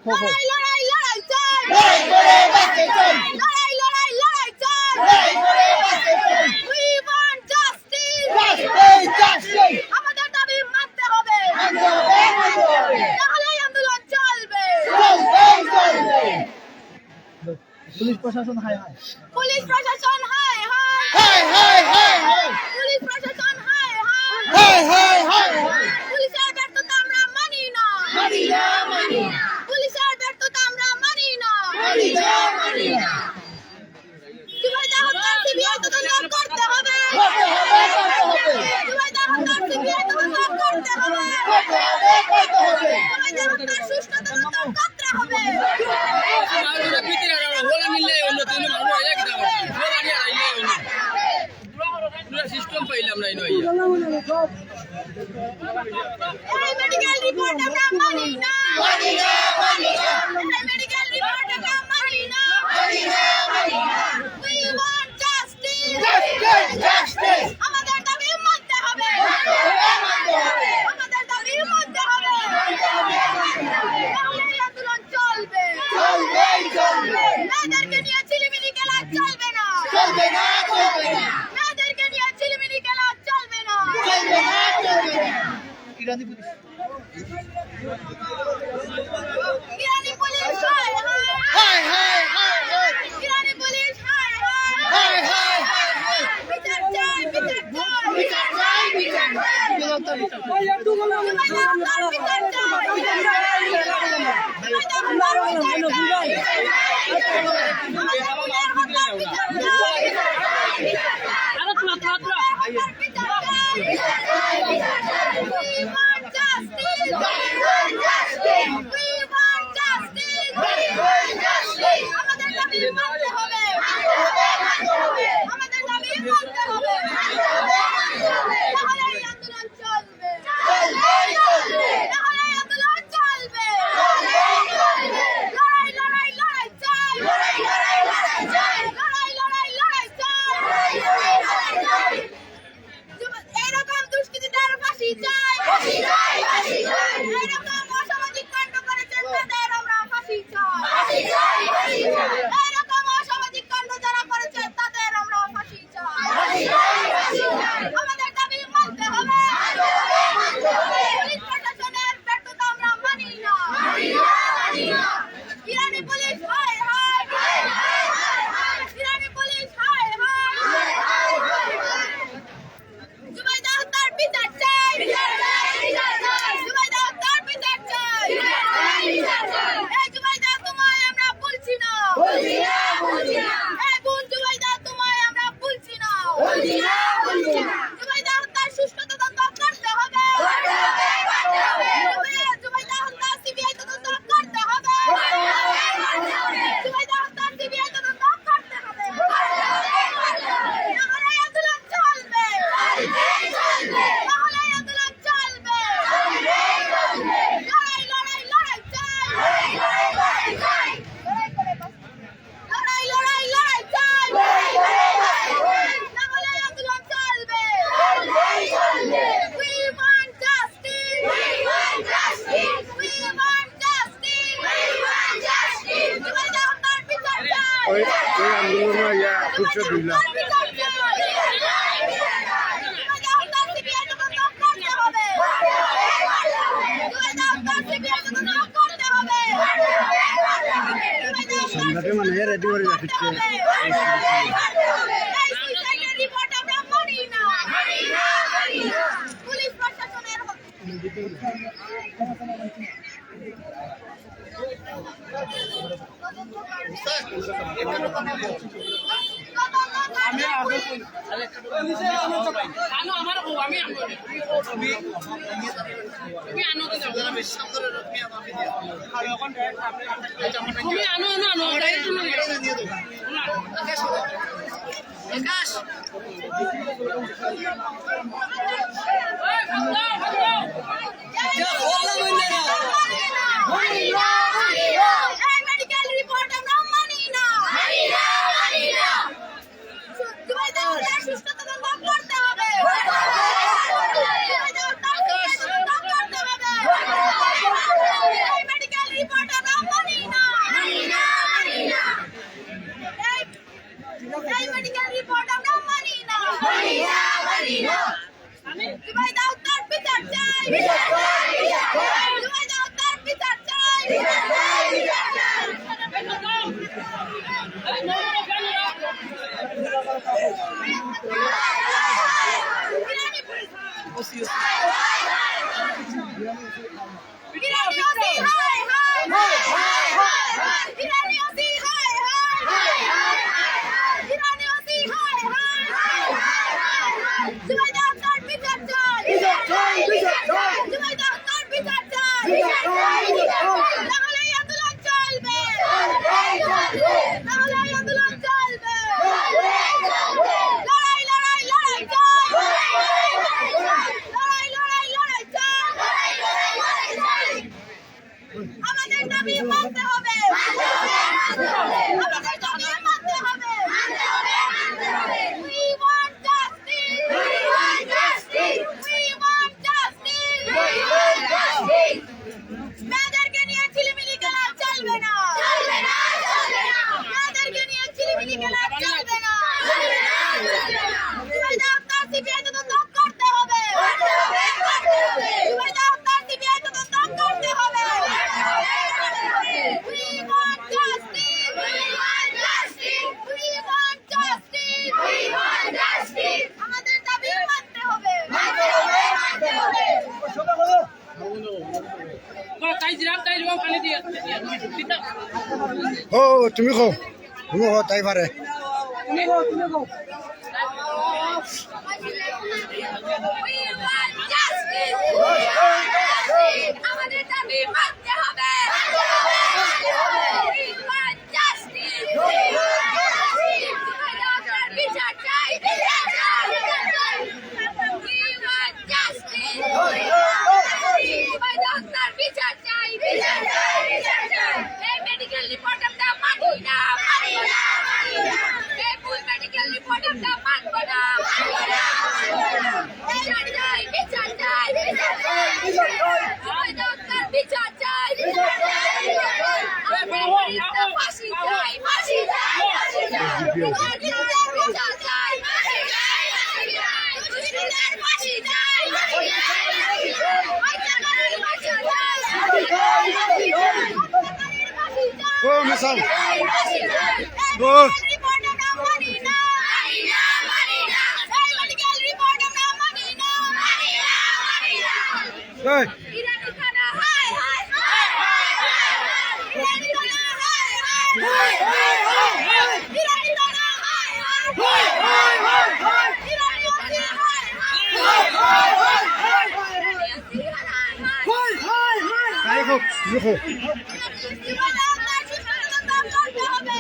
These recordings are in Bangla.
লড়াই লড়াই লড়াই চাই, লড়াই করে বাঁচতে চাই, লড়াই লড়াই লড়াই চাই, লড়াই করে বাঁচতে চাই, We want justice. Justice justice আমাদের দাবি মানতে হবে, মানতে হবে মানতে হবে, নাহলে আন্দোলন চলবে। চলবে চলবে। পুলিশ প্রশাসন হায় হায় পুলিশ প্রশাসন হায় হায়, হাই হাই হাই হাই পুলিশ প্রশাসন হায় হায়, হাই হাই হাই হাই, পুলিশের ব্যর্থতা আমরা মানি না, মানি না মানি না, পুলিশের ব্যর্থতা আমরা মানি না। মানি না মানি না, জুবাইদা হত্যার সিবিআই তদন্ত করতে হবে, করতে হবে করতে হবে, জুবাইদা হত্যার সিবিআই তদন্ত করতে হবে, করতে হবে করতে হবে, জুবাইদা হত্যার সুষ্ঠু তদন্ত করতে হবে। সিস্টেম পাইলাম না এই মেডিকেল রিপোর্ট আমরা মানি না, মানি না মানি না, এই মেডিকেল রিপোর্ট আমরা মানি না। মানি না মানি না, We want justice. Justice justice আমাদের দাবি মানতে হবে, মানতে হবে, আমাদের দাবি মানতে হবে, নাহলে এই আন্দোলন চলবে। চলবে চলবে, মেয়েদেরকে নিয়ে চিলিমিলি খেলা চলবে না, চলবে না চলবে না, মেয়েদেরকে নিয়ে চিলিমিলি খেলা চলবে না। চলবে না চলবে না, ইরানি পুলিশ ইরানি পুলিশ হায় হাই হায়, হাই হাই হাই, ইরানি পুলিশ হায় হাই হায়, হাই হাই হাই, বিচার চাই বিচার চাই, বিচার চাই বিচার চাই, জুবাইদা হত্যার বিচার চাই, জুবাইদা হত্যার বিচার চাই, আমাদের বোনের হত্যার বিচার চাই, হত্যার বিচার চাই। We want justice. We want justice. আমাদের দাবি মানতে হবে, আমাদের দাবি মানতে হবে, নাহলে এই আন্দোলন চলবে, নাহলে এই আন্দোলন চলবে। লড়াই লড়াই লড়াই চাই, লড়াই লড়াই লড়াই চাই, এরকম দুষ্কৃতীদের ফাঁসি চাই, এরকম অসামাজিক কাণ্ড করেছেন তাদের আমরা ফাঁসি চাই, এরকম অসামাজিক কাণ্ড যারা করেছেন তাদের আমরা ফাঁসি চাই। আমাদের দাবি মানতে হবে, পুলিশ প্রশাসনের ব্যর্থতা আমরা মানি না। ইরানি পুলিশ হায় হায়, ইরানি পুলিশ হায় হায়, জুবাইদা হত্যার বিচার চাই, জুবাইদা হত্যার বিচার চাই। এই জুবাইদা তোমায় আমরা ভুলছি না, এই বোন জুবাইদা তোমায় আমরা ভুলছি না। জুবাইদা হত্যার সুষ্ঠু তদন্ত করতে হবে, জুবাইদা হত্যার সিবিআই তদন্ত করতে হবে, জুবাইদা হত্যার সিবিআই তদন্ত করতে হবে, নাহলে এই আন্দোলন চলবে, নাহলে এই আন্দোলন চলবে। লড়াই লড়াই লড়াই চাই, লড়াই লড়াই লড়াই চাই, নাহলে এই আন্দোলন চলবে। We want justice. We want justice. Zubaida হত্যার বিচার চাই, ওই আন্দোলন খুশি দিলাম জুবাইদা হত্যার সিবিআই তদন্ত করতে হবে, জুবাইদা হত্যার সিবিআই তদন্ত করতে হবে, জুবাইদা হত্যার মানে রেডি করে রাখছে এই সুইসাইডের রিপোর্ট আমরা মানি না, পুলিশ প্রশাসনের মেডিকেল রিপোর্ট আমরা মানি না, জুবাইদা হত্যার সুষ্ঠু তদন্ত করতে হবে, জুবাইদা হত্যার তদন্ত করতে হবে, মেডিকেল রিপোর্ট আমরা হায় হায় ইরানি ওসি হায় হায় ইরানি ওসি হায় হায় জুবাইদা আক্তার বিচার চাই জুবাইদা আক্তার বিচার চাই তাহলে এই আন্দোলন চলবে তাহলে এই আন্দোলন চলবে লড়াই লড়াই লড়াই চাই লড়াই লড়াই লড়াই চাই আমাদের দাবি মানতে হবে আমাদের দাবি মানতে হবে We want justice We want justice We want justice We want justice মেয়েদেরকে নিয়ে ছিলিমিলি খেলা চলবে না চলবে না চলবে না মেয়েদেরকে নিয়ে ছিলিমিলি খেলা চলবে না চলবে না চলবে না জুবাইদা আক্তার সিবিআই তদন্ত করতে হবে জুবাইদা আক্তার সিবিআই তদন্ত করতে হবে We want justice We want justice We want justice We want justice আমাদের দাবি মানতে হবে মানতে হবে মানতে হবে ও তুমি কো তুমি কো তাই পারে We want justice আমাদের দাবি মানতে হবে We want justice Zubaida Akter বিচার চাই বিচার চাই We want justice Zubaida Akter বিচার চাই বিচার চাই বিচার চাই এই মেডিকেল রিপোর্ট আমরা মানি না মানি না মানি না এই ফুল মেডিকেল রিপোর্ট আমরা মানব না মানব না বিচার চাই বিচার চাই বিচার চাই জুবাইদা আক্তার বিচার চাই বিচার চাই আমাদের ফাঁসি চাই ফাঁসি চাই ফাঁসি চাই বিচার চাই ফাঁসি চাই ফাঁসি চাই ও মিসাল ও রিপোর্ট আমরা মানি না মানি না মানি না মেডিকেল রিপোর্ট আমরা মানি না মানি না মানি না এই ইরানি খানা হায় হায় ইরানি খানা হায় হায় ইরানি খানা হায় হায় ইরানি ওসি হায় তাই কো তুমি কো জুবাইদা আক্তার সুষ্ঠু তদন্ত করতে হবে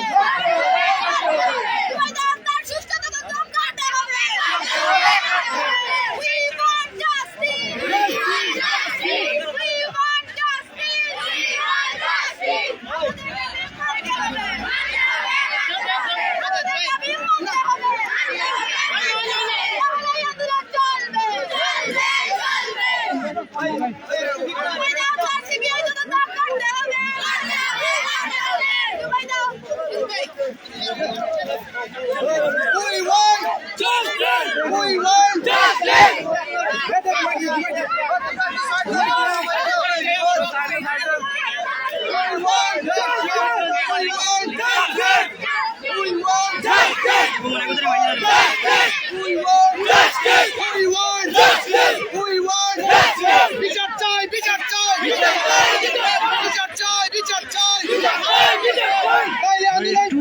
জুবাইদা আক্তার সুষ্ঠু তদন্ত করতে হবে We want justice We want justice We want justice We want justice আমাদের দাবি মানতে হবে তাহলে এই আন্দোলন চলবে চলবে চলবে জুবাইদা আক্তার সিবিআই তদন্ত করতে হবে Zubaida We want justice. We want justice. বিচার চাই বিচার চাই বিচার চাই বিচার চাই বিচার চাই আন্দোলন